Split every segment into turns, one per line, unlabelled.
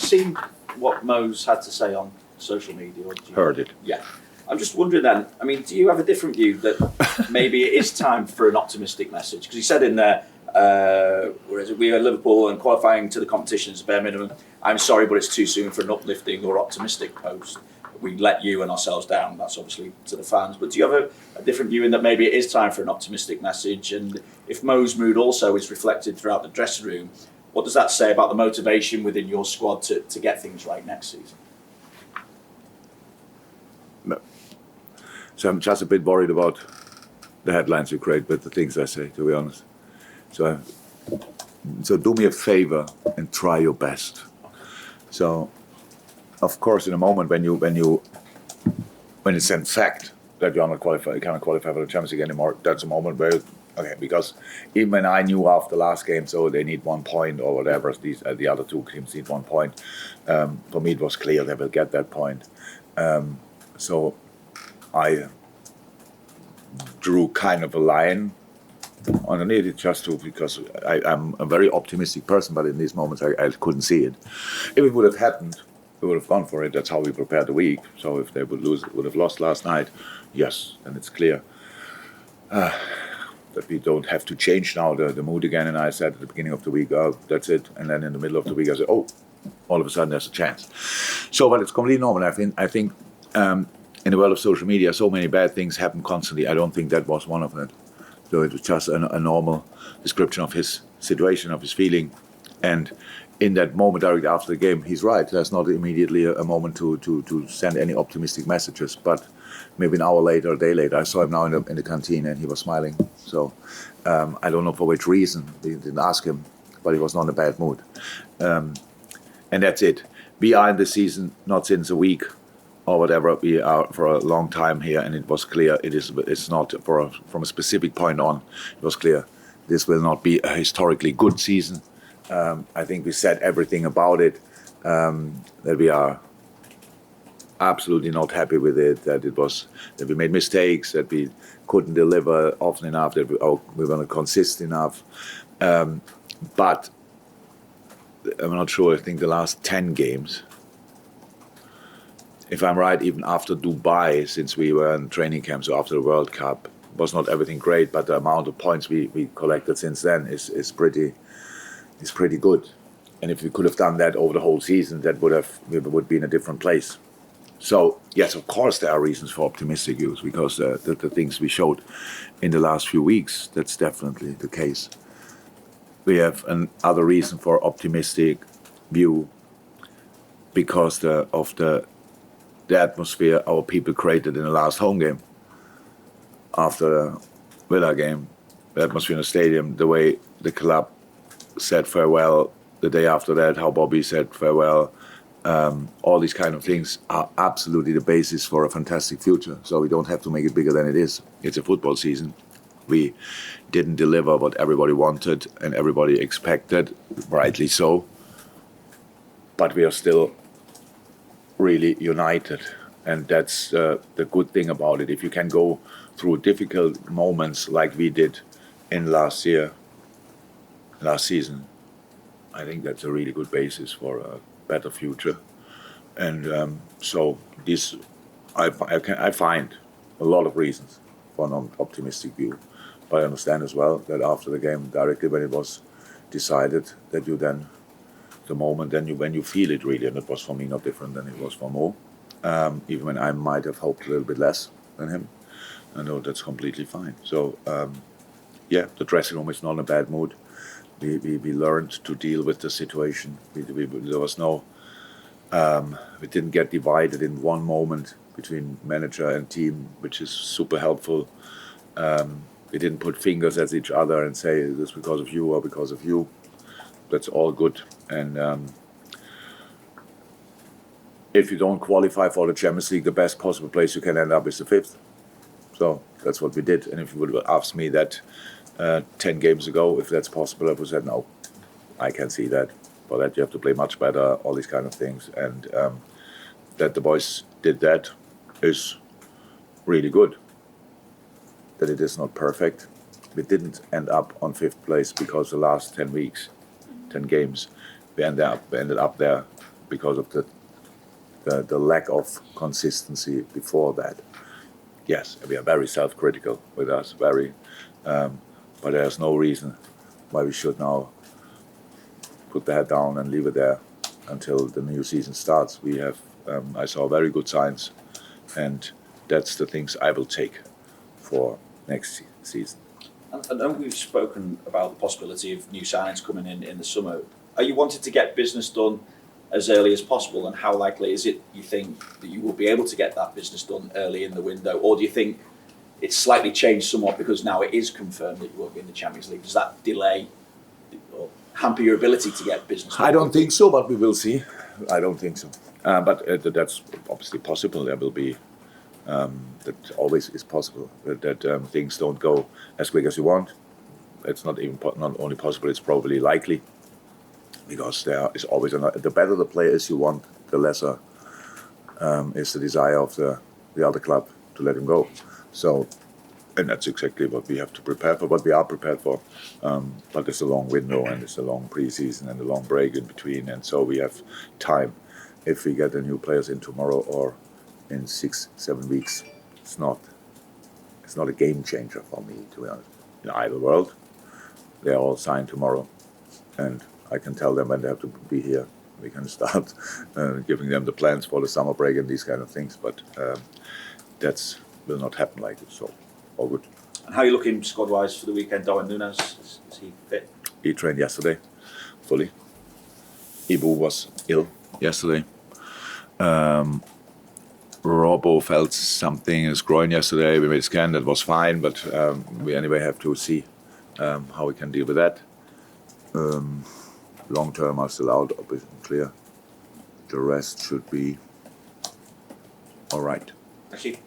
seen what Mo's had to say on social media? Or
Heard it.
Yeah. I'm just wondering then, I mean, do you have a different view that maybe it is time for an optimistic message? Because he said in there, we are Liverpool and qualifying to the competition is bare minimum. I'm sorry, but it's too soon for an uplifting or optimistic post. We let you and ourselves down. That's obviously to the fans. But do you have a different view in that maybe it is time for an optimistic message? And if Mo's mood also is reflected throughout the dressing room, what does that say about the motivation within your squad to get things right next season?
No. So I'm just a bit worried about the headlines you create with the things I say, to be honest. So do me a favor and try your best. So, of course, in a moment when it's in fact that you cannot qualify for the Champions League anymore, that's a moment where, okay, because even when I knew after the last game, so they need 1 point or whatever, the other two teams need 1 point, for me it was clear they will get that point. So I drew kind of a line underneath it because I'm a very optimistic person, but in these moments I couldn't see it. If it would have happened, we would have gone for it. That's how we prepared the week. So if they would have lost last night, yes, then it's clear that we don't have to change now the mood again. And I said at the beginning of the week, oh, that's it. And then in the middle of the week, I said, oh, all of a sudden there's a chance. So, but it's completely normal. I think in the world of social media, so many bad things happen constantly. I don't think that was one of them. So it was just a normal description of his situation, of his feeling. And in that moment, directly after the game, he's right. There's not immediately a moment to send any optimistic messages. But maybe an hour later, a day later, I saw him now in the canteen and he was smiling. So I don't know for which reason. We didn't ask him, but he was not in a bad mood. And that's it. We are in the season, not since a week or whatever. We are for a long time here, and it was clear it's not from a specific point on. It was clear this will not be a historically good season. I think we said everything about it, that we are absolutely not happy with it, that we made mistakes, that we couldn't deliver often enough, that we were not consistent enough. But I'm not sure, I think the last 10 games, if I'm right, even after Dubai, since we were in training camps, so after the World Cup, was not everything great, but the amount of points we collected since then is pretty good. And if we could have done that over the whole season, we would be in a different place. So yes, of course there are reasons for optimistic views, because the things we showed in the last few weeks, that's definitely the case. We have another reason for optimistic view because of the atmosphere our people created in the last home game. After the Villa game, the atmosphere in the stadium, the way the club said farewell the day after that, how Bobby said farewell, all these kind of things are absolutely the basis for a fantastic future. So we don't have to make it bigger than it is. It's a football season. We didn't deliver what everybody wanted and everybody expected, rightly so. But we are still really united, and that's the good thing about it. If you can go through difficult moments like we did in last season, I think that's a really good basis for a better future. And so this, I find a lot of reasons for an optimistic view. But I understand as well that after the game, directly when it was decided, that you then, the moment then when you feel it really, and it was for me not different than it was for Mo, even when I might have hoped a little bit less than him. I know that's completely fine. So the dressing room is not in a bad mood. We learned to deal with the situation. There was no, we didn't get divided in one moment between manager and team, which is super helpful. We didn't put fingers at each other and say this because of you or because of you. That's all good. And if you don't qualify for the Champions League, the best possible place you can end up is the 5th. So that's what we did. And if you would have asked me that 10 games ago, if that's possible, I would have said, no, I can't see that. For that, you have to play much better, all these kind of things. And that the boys did that is really good. That it is not perfect. We didn't end up on 5th place because the last 10 weeks, 10 games, we ended up there because of the lack of consistency before that. Yes, we are very self-critical with us, but there's no reason why we should now put the head down and leave it there until the new season starts. We have, I saw very good signs, and that's the things I will take for next season.
And we've spoken about the possibility of new signings coming in the summer. Are you wanting to get business done as early as possible, and how likely is it, you think, that you will be able to get that business done early in the window? Or do you think it's slightly changed somewhat because now it is confirmed that you won't be in the Champions League? Does that delay or hamper your ability to get business done?
I don't think so, but we will see. I don't think so. But that's obviously possible. There will be, that always is possible, that things don't go as quick as you want. It's not only possible, it's probably likely. Because there is always the better the player is you want, the lesser is the desire of the other club to let him go. So, and that's exactly what we have to prepare for, what we are prepared for. But it's a long window, and it's a long pre-season and a long break in between, and so we have time. If we get the new players in tomorrow or in 6-7 weeks, it's not a game changer for me, to be honest. In either world, they're all signed tomorrow, and I can tell them when they have to be here. We can start giving them the plans for the summer break and these kind of things, but that will not happen like this, so all good.
And how are you looking squad-wise for the weekend? Darwin Núñez, is he fit?
He trained yesterday, fully. Ibu was ill yesterday. Robbo felt something in his groin yesterday. We made a scan, that was fine, but we anyway have to see how we can deal with that. Long term are still out, obviously clear. The rest should be all right.
Actually,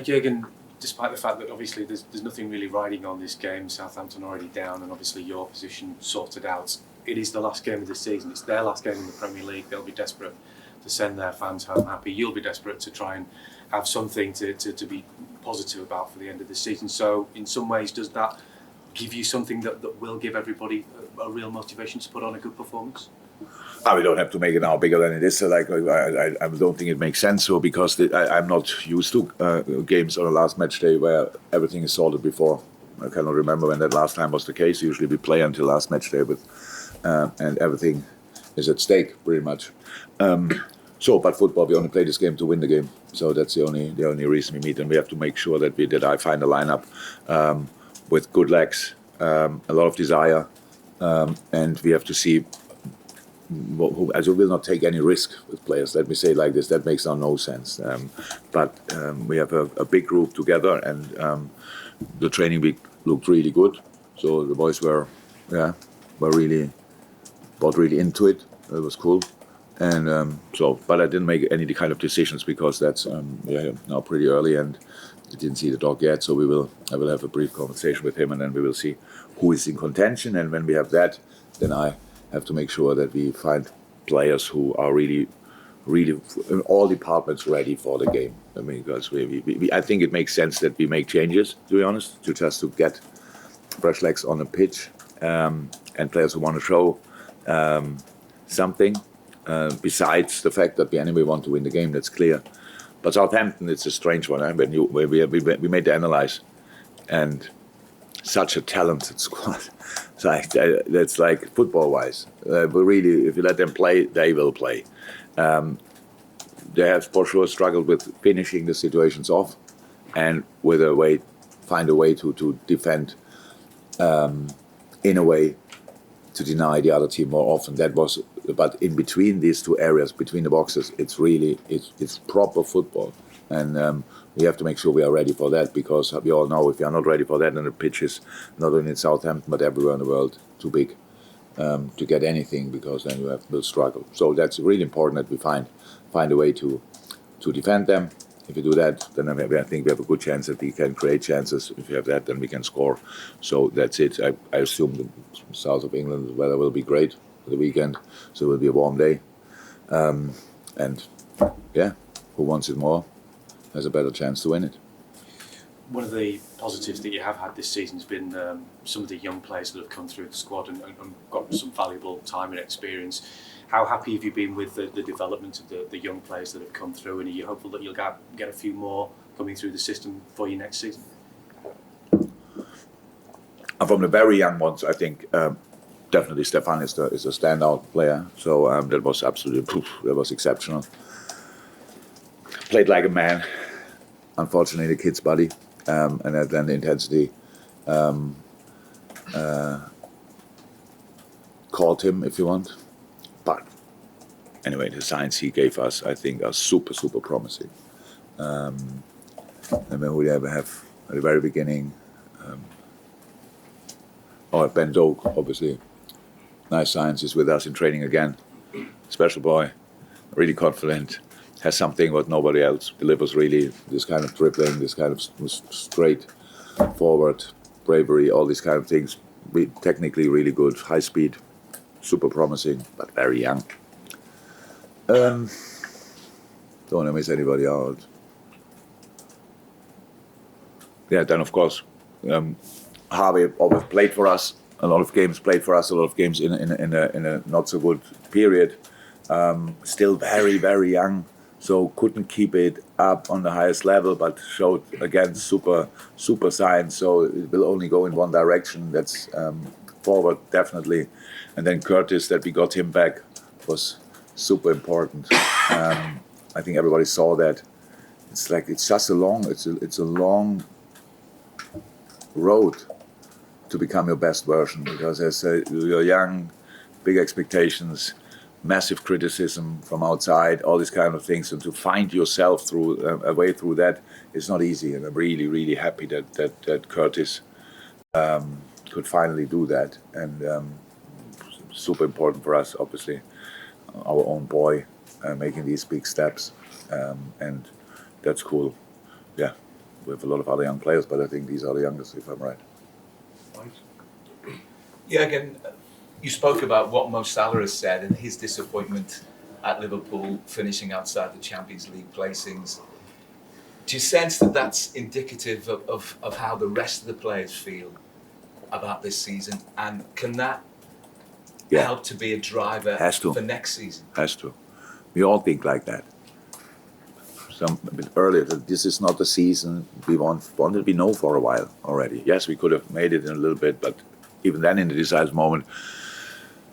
Jurgen, despite the fact that obviously there's nothing really riding on this game, Southampton already down, and obviously your position sorted out, it is the last game of the season. It's their last game in the Premier League. They'll be desperate to send their fans home happy. You'll be desperate to try and have something to be positive about for the end of the season. So in some ways, does that give you something that will give everybody a real motivation to put on a good performance?
We don't have to make it now bigger than it is. I don't think it makes sense. So because I'm not used to games on the last match day where everything is sorted before. I cannot remember when that last time was the case. Usually we play until last match day and everything is at stake pretty much. But football, we only play this game to win the game. So that's the only reason we meet, and we have to make sure that I find a lineup with good legs, a lot of desire, and we have to see as we will not take any risk with players. Let me say it like this: that makes no sense. But we have a big group together, and the training week looked really good. So the boys were really into it. It was cool. And but I didn't make any kind of decisions because that's now pretty early, and I didn't see the dog yet. So I will have a brief conversation with him, and then we will see who is in contention. And when we have that, then I have to make sure that we find players who are really in all departments ready for the game. I mean, because I think it makes sense that we make changes, to be honest, to get fresh legs on the pitch, and players who want to show something. Besides the fact that we anyway want to win the game, that's clear. But Southampton, it's a strange one. When we made the analyse, and such a talented squad. That's like football-wise. But really, if you let them play, they will play. They have for sure struggled with finishing the situations off, and find a way to defend in a way to deny the other team more often. But in between these two areas, between the boxes, it's proper football, and we have to make sure we are ready for that, because we all know if you are not ready for that, then the pitch is not only in Southampton but everywhere in the world too big to get anything, because then you will struggle. So that's really important that we find a way to defend them. If you do that, then I think we have a good chance that we can create chances. If you have that, then we can score. So that's it. I assume the south of England, the weather will be great for the weekend, so it will be a warm day. And who wants it more has a better chance to win it.
one of the positives that you have had this season has been some of the young players that have come through the squad and got some valuable time and experience. How happy have you been with the development of the young players that have come through, and are you hopeful that you'll get a few more coming through the system for you next season?
From the very young ones, I think definitely Stefan is a standout player. So that was absolutely that was exceptional. Played like a man. Unfortunately, the kid's body, and then the intensity caught him, if you want. But anyway, the signs he gave us, I think, are super, super promising. And then we have at the very beginning, Ben Doak, obviously. Nice signs, is with us in training again. Special boy, really confident. Has something what nobody else delivers, really. This kind of dribbling, this kind of straight forward bravery, all these kind of things. Technically really good, high speed, super promising, but very young. Don't want to miss anybody out. Yeah, then of course, Harvey always played for us. A lot of games played for us. A lot of games in a not so good period. Still very, very young. So couldn't keep it up on the highest level, but showed again super signs. So it will only go in one direction. That's forward definitely. And then Curtis, that we got him back, was super important. I think everybody saw that. It's just a long road to become your best version, because as you're young, big expectations. Massive criticism from outside, all these kind of things, and to find yourself through a way through that is not easy. And I'm really, really happy that Curtis could finally do that, and super important for us, obviously, our own boy making these big steps, and that's cool. Yeah, we have a lot of other young players, but I think these are the youngest, if I'm right.
Yeah, again. You spoke about what Mo Salah has said and his disappointment at Liverpool finishing outside the Champions League placings. Do you sense that that's indicative of how the rest of the players feel about this season? And can that help to be a driver for next season?
Has to. We all think like that. A bit earlier, that this is not the season we wanted. We know for a while already. Yes, we could have made it in a little bit, but even then in the decisive moment,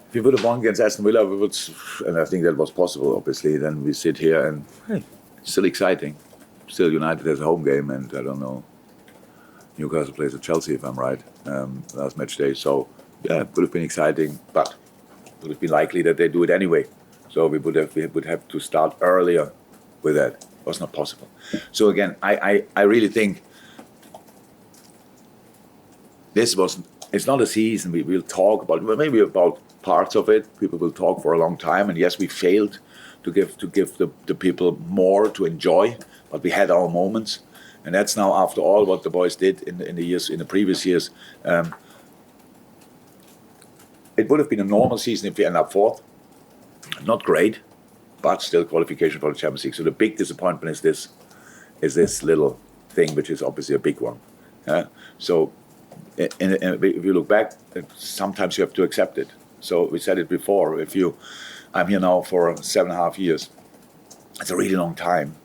if we would have won against Aston Villa, we would, and I think that was possible, obviously, then we sit here and, hey, it's still exciting. Still United has a home game, and I don't know, Newcastle plays at Chelsea, if I'm right, last match day. So, yeah, it would have been exciting, but it would have been likely that they do it anyway. So we would have to start earlier with that. It was not possible. So again, I really think it's not a season. We'll talk about, maybe about parts of it. People will talk for a long time. And yes, we failed to give the people more to enjoy, but we had our moments. And that's now, after all what the boys did in the previous years. It would have been a normal season if we end up fourth. Not great, but still qualification for the Champions League. So the big disappointment is this little thing, which is obviously a big one. So if you look back, sometimes you have to accept it. So we said it before. I'm here now for 7.5 years. It's a really long time.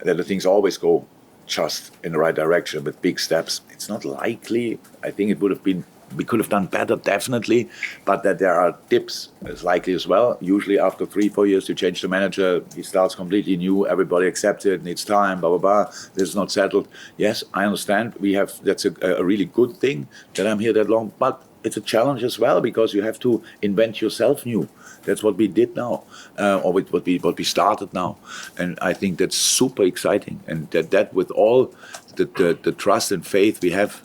That the things always go just in the right direction with big steps. It's not likely. I think it would have been. We could have done better, definitely, but that there are dips is likely as well. Usually after 3-4 years, you change the manager, he starts completely new, everybody accepts it, needs time, blah, blah, blah. This is not settled. Yes, I understand. That's a really good thing that I'm here that long, but it's a challenge as well, because you have to invent yourself new. That's what we did now, or what we started now. And I think that's super exciting. And that with all the trust and faith we have,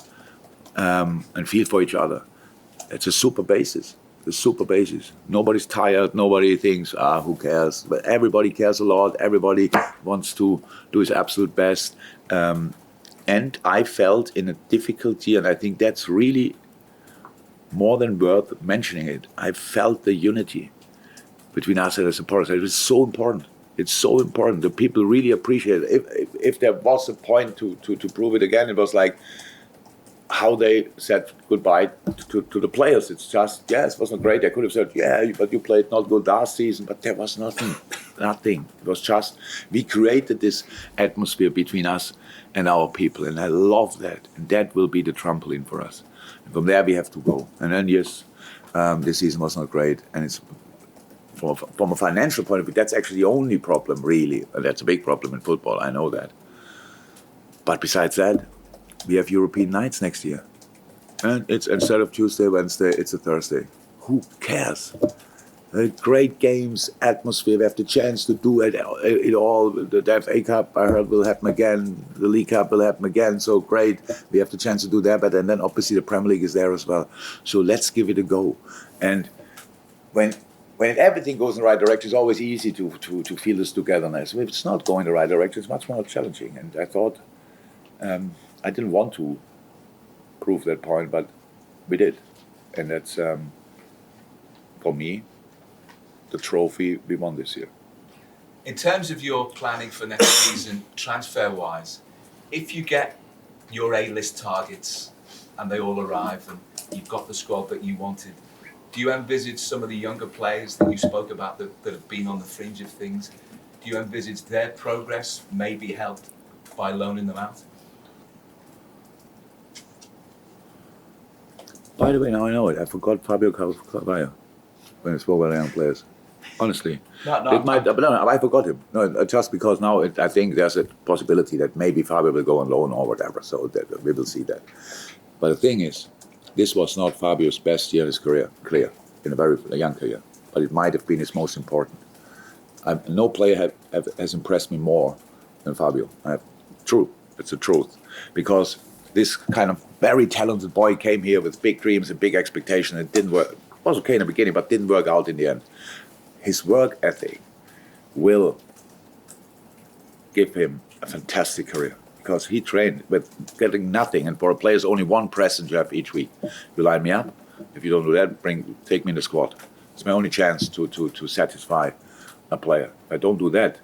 and feel for each other. It's a super basis. The super basis. Nobody's tired. Nobody thinks, who cares? But everybody cares a lot. Everybody wants to do his absolute best. And I felt in a difficulty, and I think that's really more than worth mentioning it. I felt the unity between us as supporters. It was so important. It's so important. The people really appreciate it. If there was a point to prove it again, it was like how they said goodbye to the players. It's just, it wasn't great. They could have said, but you played not good last season. But there was nothing. It was just, we created this atmosphere between us and our people. And I love that. And that will be the trampoline for us. And from there we have to go. And then, yes, this season was not great. And it's from a financial point of view, that's actually the only problem, really. And that's a big problem in football, I know that. But besides that, we have European nights next year. And it's instead of Tuesday, Wednesday, it's a Thursday. Who cares? Great games, atmosphere, we have the chance to do it all. The FA Cup, I heard, will happen again. The League Cup will happen again, so great. We have the chance to do that, but and then obviously the Premier League is there as well. So let's give it a go. And when everything goes in the right direction, it's always easy to feel this togetherness. If it's not going in the right direction, it's much more challenging. And I thought, I didn't want to prove that point, but we did. And that's, for me, the trophy we won this year.
In terms of your planning for next season, transfer-wise, if you get your A-list targets and they all arrive and you've got the squad that you wanted, do you envisage some of the younger players that you spoke about that have been on the fringe of things, do you envisage their progress may be helped by loaning them out?
By the way, now I know it. I forgot Fabio Carvalho when I spoke about young players. Honestly, I forgot him. No, just because now I think there's a possibility that maybe Fabio will go on loan or whatever. So that we will see that. But the thing is, this was not Fabio's best year in his career, clear, in a very young career. But it might have been his most important. No player has impressed me more than Fabio. True, it's the truth, because this kind of very talented boy came here with big dreams and big expectations. It didn't work. It was okay in the beginning, but didn't work out in the end. His work ethic will give him a fantastic career, because he trained with getting nothing. And for a player, it's only one present you have each week. You line me up. If you don't do that, take me in the squad. It's my only chance to satisfy a player. If I don't do that,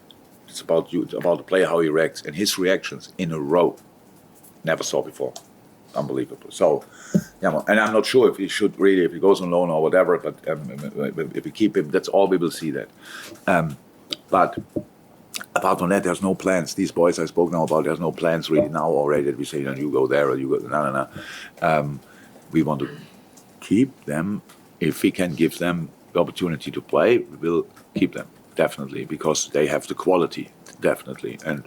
it's about you. It's about the player, how he reacts, and his reactions in a row. Never saw before. Unbelievable. So, and I'm not sure if he should really, if he goes on loan or whatever, but if we keep him, that's all we will see that. But apart from that, there's no plans. These boys I spoke now about, there's no plans really now already that we say, you go there or you go, no. We want to keep them. If we can give them the opportunity to play, we will keep them, definitely, because they have the quality, definitely. And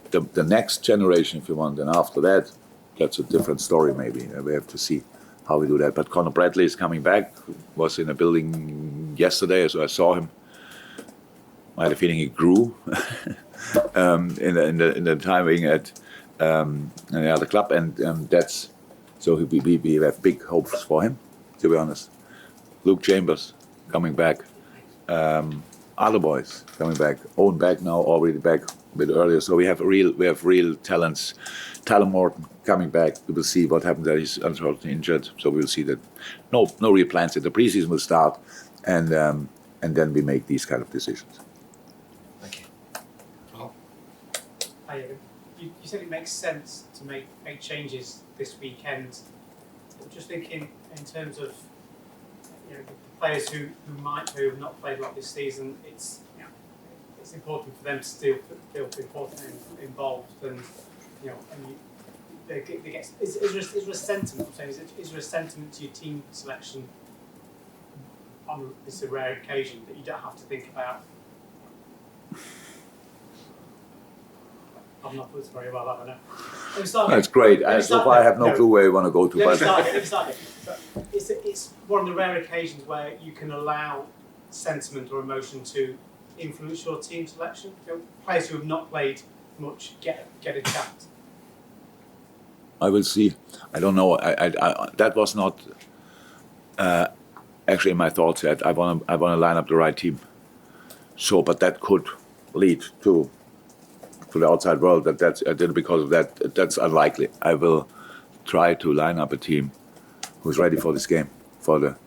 the next generation, if you want, and after that, that's a different story maybe. We have to see how we do that. But Conor Bradley is coming back, was in a building yesterday, so I saw him. I had a feeling he grew in the timing at the other club, and that's so we have big hopes for him, to be honest. Luke Chambers coming back, other boys coming back, Owen back now, already back a bit earlier. So we have real talents. Talon Morton coming back. We will see what happens there. He's unfortunately injured, so we will see that. No real plans. The preseason will start, and then we make these kind of decisions.
Thank you.
Well,
Hi, you said it makes sense to make changes this weekend. I'm just thinking in terms of the players who have not played a lot this season. It's important for them to still feel important and involved, and they get. Is there a sentiment? I'm saying, is there a sentiment to your team selection on this rare occasion that you don't have to think about? I've not put it very well, have I know?
That's great. So far, I have no clue where you want to go to.
Let me start it. It's one of the rare occasions where you can allow sentiment or emotion to influence your team selection. Players who have not played much get a chance.
I will see. I don't know. I that was not actually in my thoughts yet. I want to line up the right team. So, but that could lead to the outside world. That's because of that. That's unlikely. I will try to line up a team who's ready for this game, for the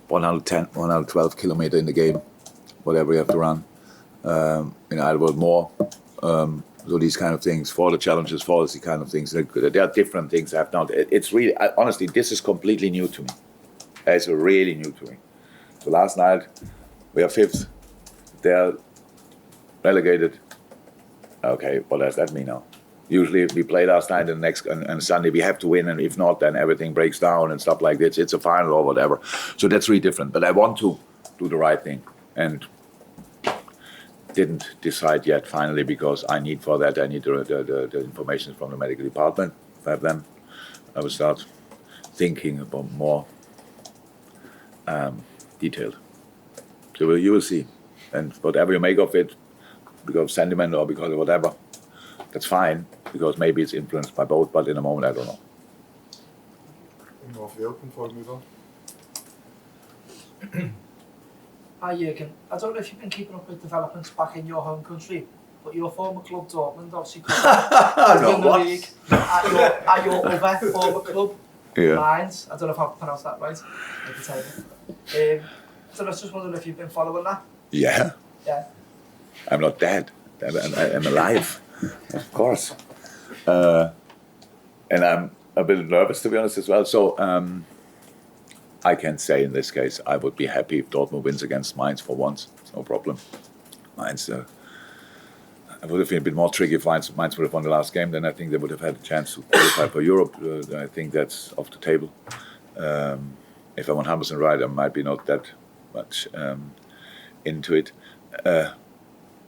110, 112 kilometer in the game, whatever you have to run. In Idlewood more. So these kind of things, for the challenges, for these kind of things, there are different things I've done. It's really, honestly, this is completely new to me. It's really new to me. So last night, we are 5th. They're relegated. Okay, what does that mean now? Usually we play last night and Sunday we have to win, and if not, then everything breaks down and stuff like this. It's a final or whatever. So that's really different. But I want to do the right thing. And didn't decide yet finally, because I need the information from the medical department. If I have them, I will start thinking about more detailed. So you will see, and whatever you make of it, because of sentiment or because of whatever, that's fine, because maybe it's influenced by both, but in a moment I don't know.
Any more for you before we move on?
Hi Jurgen, I don't know if you've been keeping up with developments back in your home country, but your former club Dortmund obviously won the league at your other former club, Mainz. I don't know if I've pronounced that right. So I was just wondering if you've been following that.
Yeah. I'm not dead. I'm alive, of course. And I'm a bit nervous, to be honest, as well. So I can say in this case, I would be happy if Dortmund wins against Mainz for once. It's no problem. Mainz, I would have been a bit more tricky if Mainz would have won the last game. Then I think they would have had a chance to qualify for Europe. I think that's off the table. If I'm 100% right, I might be not that much into it.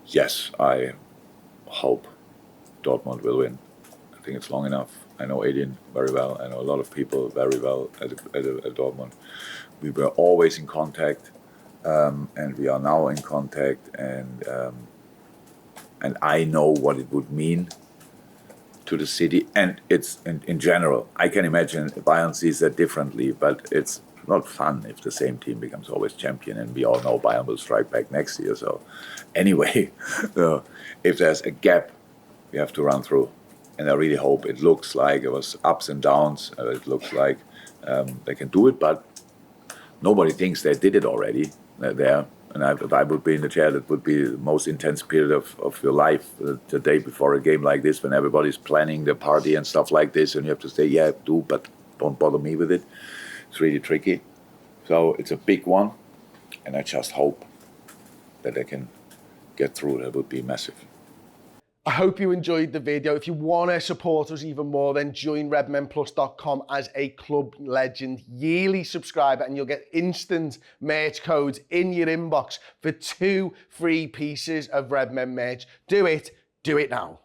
Yes, I hope Dortmund will win. I think it's long enough. I know Adrian very well. I know a lot of people very well at Dortmund. We were always in contact, and we are now in contact. And I know what it would mean to the city, and it's in general. I can imagine Bayern sees that differently, but it's not fun if the same team becomes always champion, and we all know Bayern will strike back next year. So anyway, if there's a gap, we have to run through. And I really hope, it looks like it was ups and downs. It looks like they can do it, but nobody thinks they did it already there. And if I would be in the chair, that would be the most intense period of your life, the day before a game like this, when everybody's planning the party and stuff like this, and you have to say, yeah, do, but don't bother me with it. It's really tricky. So it's a big one, and I just hope that they can get through. That would be massive.
I hope you enjoyed the video. If you want to support us even more, then join redmenplus.com as a Club Legend yearly subscriber, and you'll get instant merch codes in your inbox for 2 free pieces of Redmen merch. Do it now.